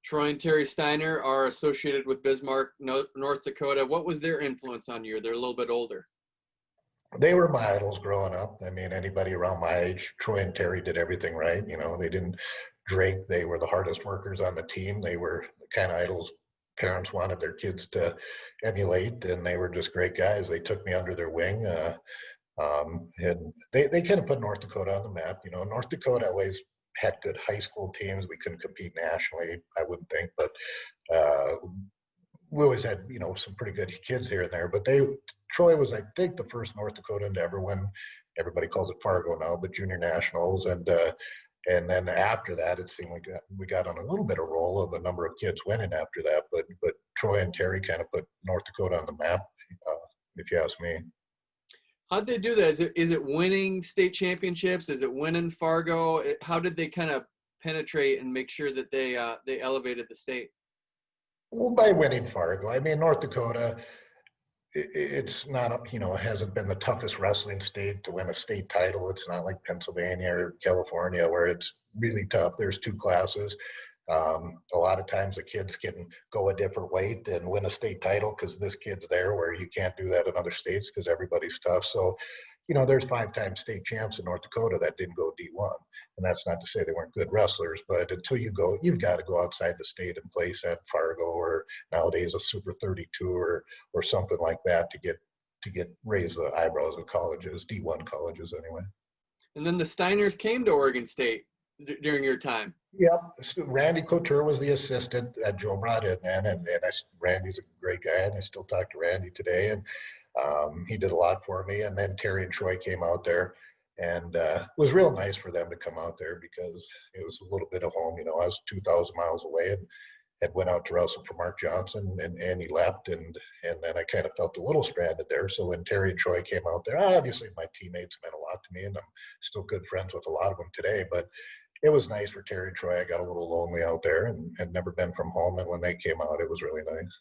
Troy and Terry Steiner are associated with Bismarck, North Dakota. What was their influence on you? They're a little bit older. They were my idols growing up. I mean, anybody around my age, Troy and Terry did everything right. You know, they didn't drink. They were the hardest workers on the team. They were the kind of idols parents wanted their kids to emulate, and they were just great guys. They took me under their wing. And they kind of put North Dakota on the map. You know, North Dakota always had good high school teams. We couldn't compete nationally, I wouldn't think, but uh, we always had, you know, some pretty good kids here and there. But Troy was, I think, the first North Dakotan to ever win. Everybody calls it Fargo now, but junior nationals. And then after that, it seemed like we got on a little bit of roll of a number of kids winning after that. But Troy and Terry kind of put North Dakota on the map, if you ask me. How'd they do that? Is it winning state championships? Is it winning Fargo? How did they kind of penetrate and make sure that they elevated the state? Well, by winning Fargo, I mean, North Dakota, it's not, you know, it hasn't been the toughest wrestling state to win a state title. It's not like Pennsylvania or California where it's really tough. There's two classes. A lot of times the kids can go a different weight and win a state title because this kid's there, where you can't do that in other states because everybody's tough. So, you know, there's 5-time state champs in North Dakota that didn't go D1. And that's not to say they weren't good wrestlers, but until you go, you've got to go outside the state and place at Fargo or nowadays a Super 32 or something like that to get raise the eyebrows of colleges, D1 colleges anyway. And then the Steiners came to Oregon State during your time. Yep. So Randy Couture was the assistant that Joe brought in then. Randy's a great guy, and I still talk to Randy today. And he did a lot for me. And then Terry and Troy came out there. And it was real nice for them to come out there because it was a little bit of home. You know, I was 2,000 miles away and had went out to wrestle for Mark Johnson, and he left. And then I kind of felt a little stranded there. So when Terry and Troy came out there, obviously my teammates meant a lot to me, and I'm still good friends with a lot of them today. But it was nice for Terry and Troy. I got a little lonely out there and had never been from home. And when they came out, it was really nice.